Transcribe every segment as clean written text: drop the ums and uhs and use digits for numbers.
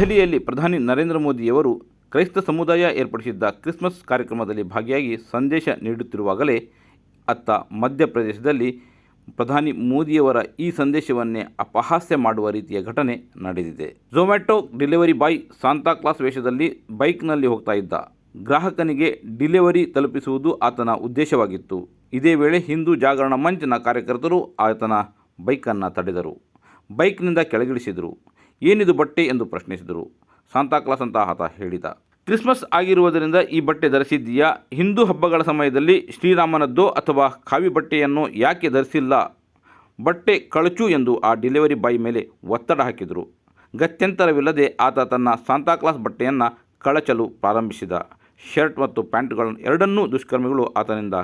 ದೆಹಲಿಯಲ್ಲಿ ಪ್ರಧಾನಿ ನರೇಂದ್ರ ಮೋದಿಯವರು ಕ್ರೈಸ್ತ ಸಮುದಾಯ ಏರ್ಪಡಿಸಿದ್ದ ಕ್ರಿಸ್ಮಸ್ ಕಾರ್ಯಕ್ರಮದಲ್ಲಿ ಭಾಗಿಯಾಗಿ ಸಂದೇಶ ನೀಡುತ್ತಿರುವಾಗಲೇ ಅತ್ತ ಮಧ್ಯಪ್ರದೇಶದಲ್ಲಿ ಪ್ರಧಾನಿ ಮೋದಿಯವರ ಈ ಸಂದೇಶವನ್ನೇ ಅಪಹಾಸ್ಯ ಮಾಡುವ ರೀತಿಯ ಘಟನೆ ನಡೆದಿದೆ. ಝೊಮ್ಯಾಟೊ ಡೆಲಿವರಿ ಬಾಯ್ ಸಾಂತಾಕ್ಲಾಸ್ ವೇಷದಲ್ಲಿ ಬೈಕ್ನಲ್ಲಿ ಹೋಗ್ತಾ ಇದ್ದ. ಗ್ರಾಹಕನಿಗೆ ಡೆಲಿವರಿ ತಲುಪಿಸುವುದು ಆತನ ಉದ್ದೇಶವಾಗಿತ್ತು. ಇದೇ ವೇಳೆ ಹಿಂದೂ ಜಾಗರಣ ಮಂಚ್ನ ಕಾರ್ಯಕರ್ತರು ಆತನ ಬೈಕನ್ನು ತಡೆದರು. ಬೈಕ್ನಿಂದ ಕೆಳಗಿಳಿಸಿದರು. ಏನಿದು ಬಟ್ಟೆ ಎಂದು ಪ್ರಶ್ನಿಸಿದರು. ಸಾಂತಾಕ್ಲಾಸ್ ಅಂತ ಆತ ಹೇಳಿದ. ಕ್ರಿಸ್ಮಸ್ ಆಗಿರುವುದರಿಂದ ಈ ಬಟ್ಟೆ ಧರಿಸಿದ್ದೀಯಾ? ಹಿಂದೂ ಹಬ್ಬಗಳ ಸಮಯದಲ್ಲಿ ಶ್ರೀರಾಮನದ್ದೋ ಅಥವಾ ಖಾವಿ ಬಟ್ಟೆಯನ್ನು ಯಾಕೆ ಧರಿಸಿಲ್ಲ? ಬಟ್ಟೆ ಕಳಚು ಎಂದು ಆ ಡೆಲಿವರಿ ಬಾಯ್ ಮೇಲೆ ಒತ್ತಡ ಹಾಕಿದರು. ಗತ್ಯಂತರವಿಲ್ಲದೆ ಆತ ತನ್ನ ಸಾಂತಾಕ್ಲಾಸ್ ಬಟ್ಟೆಯನ್ನು ಕಳಚಲು ಪ್ರಾರಂಭಿಸಿದ. ಶರ್ಟ್ ಮತ್ತು ಪ್ಯಾಂಟ್ಗಳನ್ನು ಎರಡನ್ನೂ ದುಷ್ಕರ್ಮಿಗಳು ಆತನಿಂದ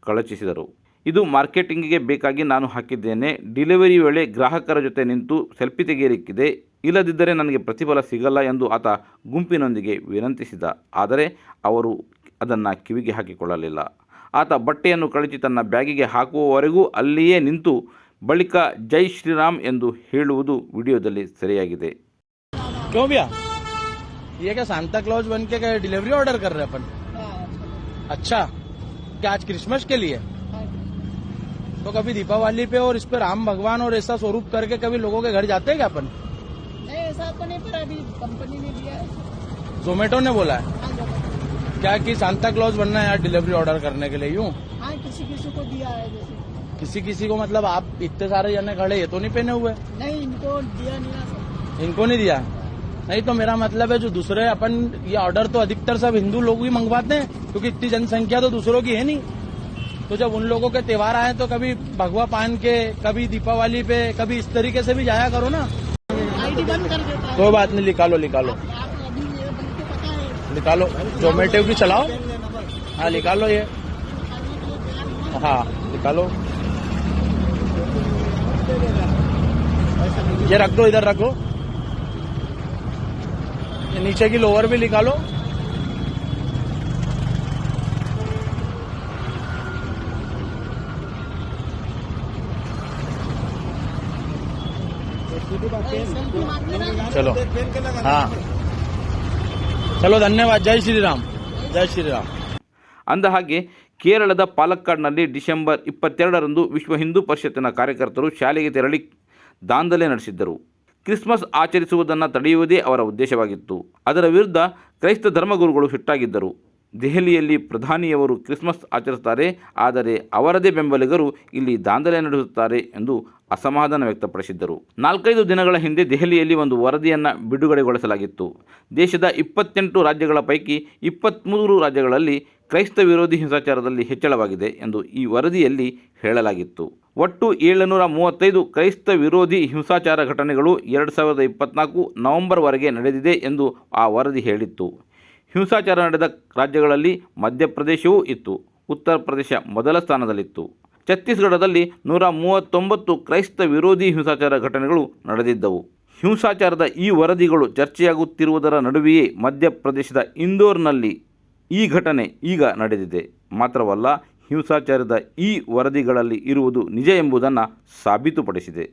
ಕಳಚಿಸಿದರು. ಇದು ಮಾರ್ಕೆಟಿಂಗಿಗೆ ಬೇಕಾಗಿ ನಾನು ಹಾಕಿದ್ದೇನೆ. ಡೆಲಿವರಿ ವೇಳೆ ಗ್ರಾಹಕರ ಜೊತೆ ನಿಂತು ಸೆಲ್ಫಿ ತೆಗೆಯಲಿಕ್ಕಿದೆ. ಇಲ್ಲದಿದ್ದರೆ ನನಗೆ ಪ್ರತಿಫಲ ಸಿಗಲ್ಲ ಎಂದು ಆತ ಗುಂಪಿನೊಂದಿಗೆ ವಿನಂತಿಸಿದ. ಆದರೆ ಅವರು ಅದನ್ನು ಕಿವಿಗೆ ಹಾಕಿಕೊಳ್ಳಲಿಲ್ಲ. ಆತ ಬಟ್ಟೆಯನ್ನು ಕಳಚಿ ತನ್ನ ಬ್ಯಾಗಿಗೆ ಹಾಕುವವರೆಗೂ ಅಲ್ಲಿಯೇ ನಿಂತು ಬಳಿಕ ಜೈ ಶ್ರೀರಾಮ್ ಎಂದು ಹೇಳುವುದು ವಿಡಿಯೋದಲ್ಲಿ ಸೆರೆಯಾಗಿದೆ. ये क्या सांता क्लॉज बन के डिलीवरी ऑर्डर कर रहे हैं अपन? अच्छा, क्या आज क्रिसमस के लिए? तो कभी दीपावली पे और इस पे राम भगवान और ऐसा स्वरूप करके कभी लोगों के घर जाते हैं क्या अपन? नहीं, ऐसा तो नहीं, पर अभी कंपनी ने दिया है. जोमेटो ने बोला है क्या कि सांता क्लॉज बनना है यार डिलीवरी ऑर्डर करने के लिए? यूँ हाँ, किसी किसी को दिया है. जैसे किसी को मतलब आप इतने सारे जने खड़े ये तो नहीं पहने हुए? नहीं, इनको दिया नहीं है. इनको नहीं दिया? नहीं, तो मेरा मतलब है जो दूसरे अपन ये ऑर्डर तो अधिकतर सब हिंदू लोग ही मंगवाते हैं क्योंकि इतनी जनसंख्या तो दूसरों की है नहीं. तो जब उन लोगों के त्योहार आए तो कभी भगवा पान के, कभी दीपावली पे, कभी इस तरीके से भी जाया करो ना. आईडी बंद कर देता है. कोई बात नहीं, निकालो आप अभी ये बंद को पता है. निकालो, जोमेटो की चलाओ. हाँ निकालो ये. हाँ निकालो, ये रख दो, इधर रखो. ये नीचे की लोअर भी निकालो. चलो हाँ चलो, धन्यवाद. जय श्री राम, जय श्री राम. ಅಂದ ಹಾಗೆ ಕೇರಳದ ಪಾಲಕ್ಕಾಡ್ನಲ್ಲಿ ಡಿಸೆಂಬರ್ 22ರಂದು ವಿಶ್ವ ಹಿಂದೂ ಪರಿಷತ್ತಿನ ಕಾರ್ಯಕರ್ತರು ಶಾಲೆಗೆ ತೆರಳಿ ದಾಂಧಲೆ ನಡೆಸಿದ್ದರು. ಕ್ರಿಸ್ಮಸ್ ಆಚರಿಸುವುದನ್ನು ತಡೆಯುವುದೇ ಅವರ ಉದ್ದೇಶವಾಗಿತ್ತು. ಅದರ ವಿರುದ್ಧ ಕ್ರೈಸ್ತ ಧರ್ಮಗುರುಗಳು ಸಿಟ್ಟಾಗಿದ್ದರು. ದೆಹಲಿಯಲ್ಲಿ ಪ್ರಧಾನಿಯವರು ಕ್ರಿಸ್ಮಸ್ ಆಚರಿಸುತ್ತಾರೆ, ಆದರೆ ಅವರದೇ ಬೆಂಬಲಿಗರು ಇಲ್ಲಿ ದಾಂಧಲೆ ನಡೆಸುತ್ತಾರೆ ಎಂದು ಅಸಮಾಧಾನ ವ್ಯಕ್ತಪಡಿಸಿದ್ದರು. 4-5 ದಿನಗಳ ಹಿಂದೆ ದೆಹಲಿಯಲ್ಲಿ ಒಂದು ವರದಿಯನ್ನು ಬಿಡುಗಡೆಗೊಳಿಸಲಾಗಿತ್ತು. ದೇಶದ 28 ರಾಜ್ಯಗಳ ಪೈಕಿ 23 ರಾಜ್ಯಗಳಲ್ಲಿ ಕ್ರೈಸ್ತ ವಿರೋಧಿ ಹಿಂಸಾಚಾರದಲ್ಲಿ ಹೆಚ್ಚಳವಾಗಿದೆ ಎಂದು ಈ ವರದಿಯಲ್ಲಿ ಹೇಳಲಾಗಿತ್ತು. ಒಟ್ಟು 735 ಕ್ರೈಸ್ತ ವಿರೋಧಿ ಹಿಂಸಾಚಾರ ಘಟನೆಗಳು 2024 ನವೆಂಬರ್ವರೆಗೆ ನಡೆದಿದೆ ಎಂದು ಆ ವರದಿ ಹೇಳಿತ್ತು. ಹಿಂಸಾಚಾರ ನಡೆದ ರಾಜ್ಯಗಳಲ್ಲಿ ಮಧ್ಯಪ್ರದೇಶವೂ ಇತ್ತು. ಉತ್ತರ ಪ್ರದೇಶ ಮೊದಲ ಸ್ಥಾನದಲ್ಲಿತ್ತು. ಛತ್ತೀಸ್ಗಢದಲ್ಲಿ 139 ಕ್ರೈಸ್ತ ವಿರೋಧಿ ಹಿಂಸಾಚಾರ ಘಟನೆಗಳು ನಡೆದಿದ್ದವು. ಹಿಂಸಾಚಾರದ ಈ ವರದಿಗಳು ಚರ್ಚೆಯಾಗುತ್ತಿರುವುದರ ನಡುವೆಯೇ ಮಧ್ಯಪ್ರದೇಶದ ಇಂದೋರ್ನಲ್ಲಿ ಈ ಘಟನೆ ಈಗ ನಡೆದಿದೆ. ಮಾತ್ರವಲ್ಲ, ಹಿಂಸಾಚಾರದ ಈ ವರದಿಗಳಲ್ಲಿ ಇರುವುದು ನಿಜ ಎಂಬುದನ್ನು ಸಾಬೀತುಪಡಿಸಿದೆ.